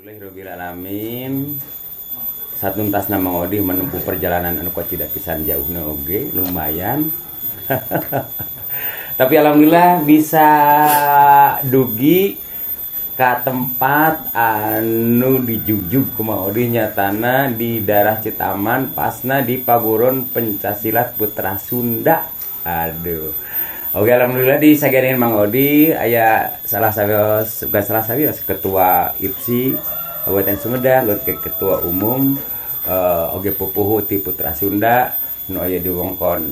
Alhamdulillahirabbil alamin. Satuntasna Mang Odi menempuh perjalanan anu tidak pisan jauhna oge lumayan. Tapi alhamdulillah bisa dugi ka tempat anu dijugjug ku Mang Odi nyatana di daerah Citaman pasna di Paguron Pencaksilat Putra Sunda. Aduh. Oke, alhamdulillah di sagerin Mang Odi aya salah sawios ketua IPSI Kabupaten Sumedang, ketua umum oge pupuhu ti Putra Sunda nu aya di wongkon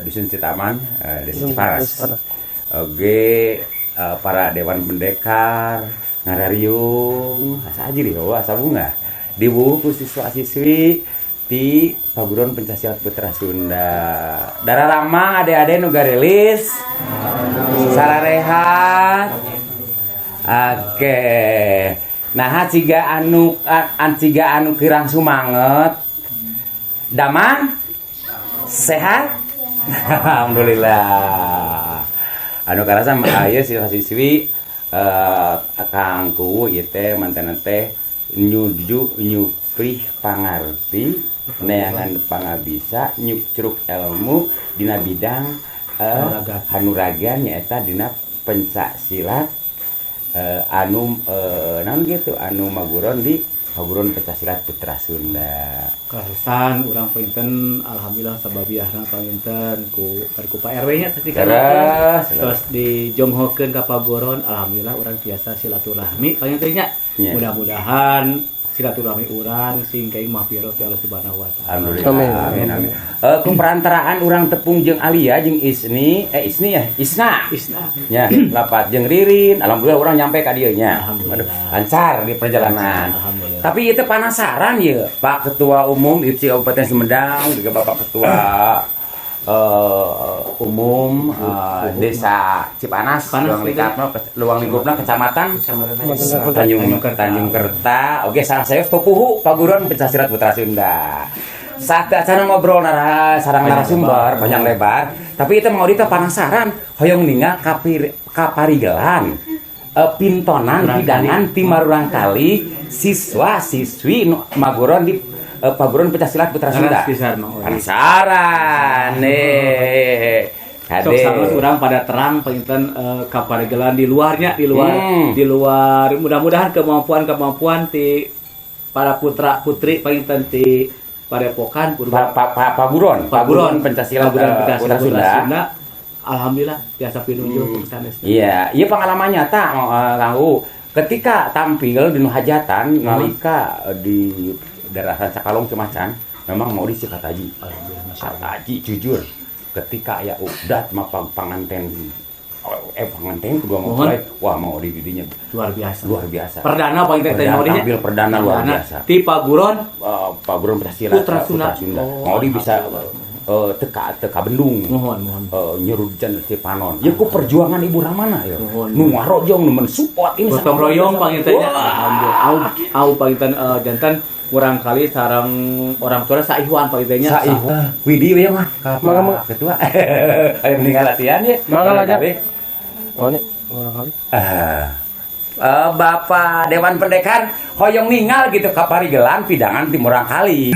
dusun Citaman, desa Ciparas. Oge para dewan pendekar ngarariung asa aji di asa bunga dibuku siswa-siswi di Paguron Pencaksilat Putra Sunda. Darah lama ade-ade nu garilis. Sararehat. Oke. Nah, ciga anu kirang sumanget. Damang sehat. Alhamdulillah. Anu karasa aya siswa-siswi kangku ieu teh manten teh nyuprih pangarti neangan pangabisa nyucruk ilmu dina bidang hanuragan nyaeta dina pencaksilat anu naon gitu anu maguron di Paguron Pencaksilat Putra Sunda. Karasan urang pinten alhamdulillah sababiahna pinten ku Pak RW nya tadi terus dijonghokeun ka Paguron alhamdulillah urang biasa silaturahmi pinten nya. Mudah-mudahan silaturahmi urang sing kaing mahfirah ti Allah Subhanahu wa taala. Alhamdulillah. Amin. Ku perantaraan urang tepung jeung Alia jeung Isna. Ya, lapat jeung Ririn. Alhamdulillah urang nyampe ka dieu nya. Lancar di perjalanan. Tapi ieu penasaran ieu, Pak Ketua Umum IPSI Kabupaten Sumedang, juga Bapak Ketua umum desa Cipanas, luang lingkupna kecamatan Tanjung Kerta. Oke, sareng saya pupuhu Paguron Pencaksilat Putra Sunda. Saat acara ngobrol sareng narasumber panjang lebar, tapi itu mau dita penasaran hoyong ningal kaparigelan pintonan hidangan ti marurang kali siswa-siswi maguron di Paguron Pencaksilat Putra Sunda. Penasaran nih. Sok sareng urang pada terang pinten kaparigelan di luar mudah-mudahan kemampuan ti para putra-putri pinten ti padepokan Paguron Pencaksilat Putra Sunda. Alhamdulillah biasa pinunjuk sanes. Iya, ieu pengalaman nyata kanggo ketika tampil di hajatan nalika di daerah Rancakalong Cimacan memang mau disi kataji. Alhamdulillah kataji jujur ketika aya udat mah panganten kedua mempelai wah mau di didinya luar biasa perdana paling teh mau tampil perdana luar biasa ti Paguron Pencaksilat Putra Sunda. Mau di bisa teka bendung mohon nyerujan ti panon ya ku perjuangan Ibu Ramana ya nu ngarojong nu mensupport ini gotong royong pangitanya alhamdulillah au pangitan jantan kurang kali sarang orang tua saihwan pangitanya Widi we mah mangga ketua aya meninggal latihan ya mangga aja oh ini orang kali Bapak Dewan Pendekar hoyong ningal gitu ka parigelan pidangan di Murang Kali.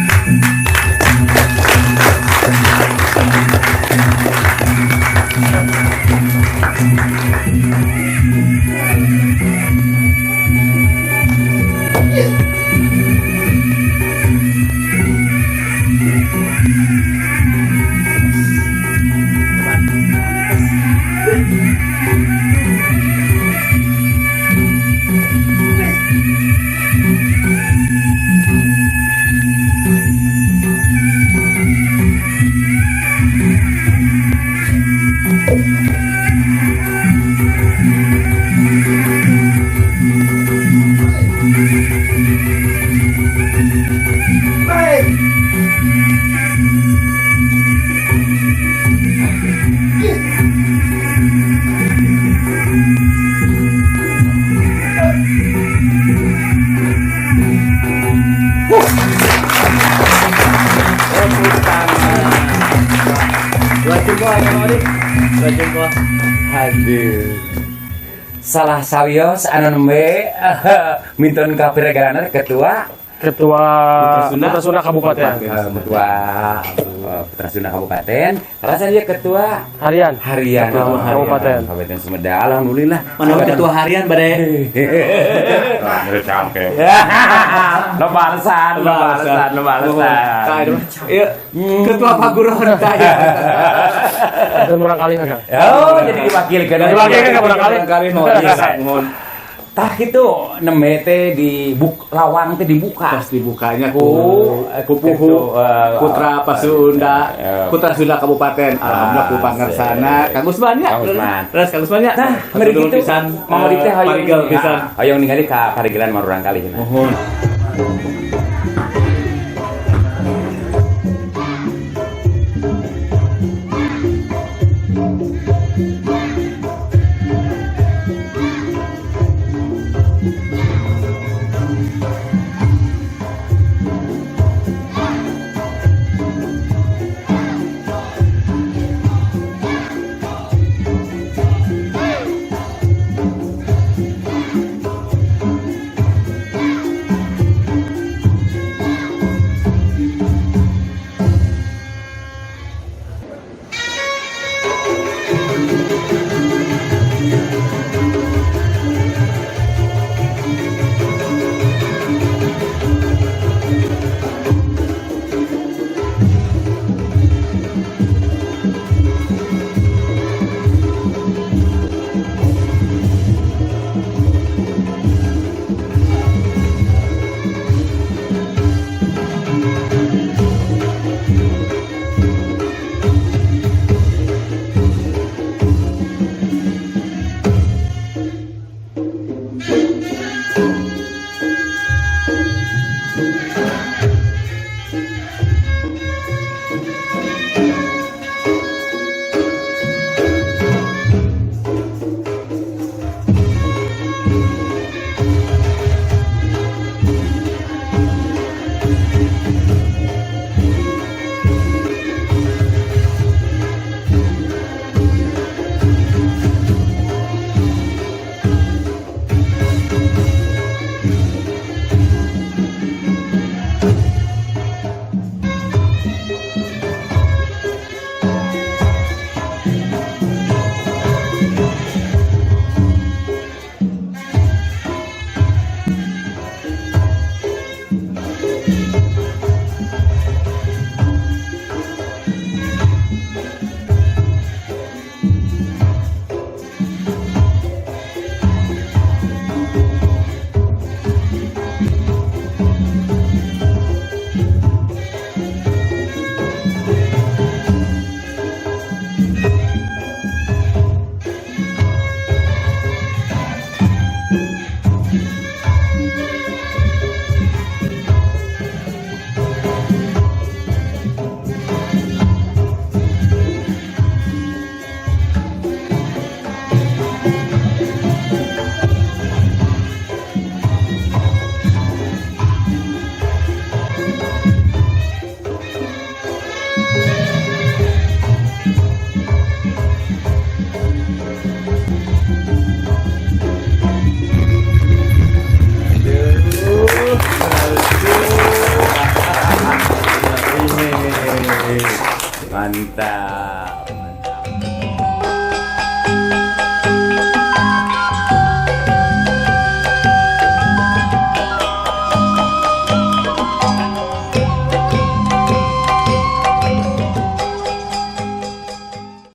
Dua jumpa. Hadir. salah sawios anu nembe mintun ka pireganan ketua Ketua Putra Sunda Kabupaten. Ketua Putra Sunda Kabupaten. Rasa dia ketua Harian. Kabupaten Sumedang. Alhamdulillah. Mana ketua harian bade. No balasan. Iya. Ketua Paguron kaya. Dan murang kali kan. Oh, jadi diwakilkan. Kali mau bisa mohon. Tah itu nemete di lawang teh dibuka. Pas dibukanya ku Puhu Putra Pasunda, Putra Sunda Kabupaten. Alhamdulillah ku pangarsana Kang Usman nya. Terus Kang Usman nya. Nah, meri kitu mau di teh parigel pisan. Hayang ningali ka parigelan marurang kali cenah. Mohon. Mantap.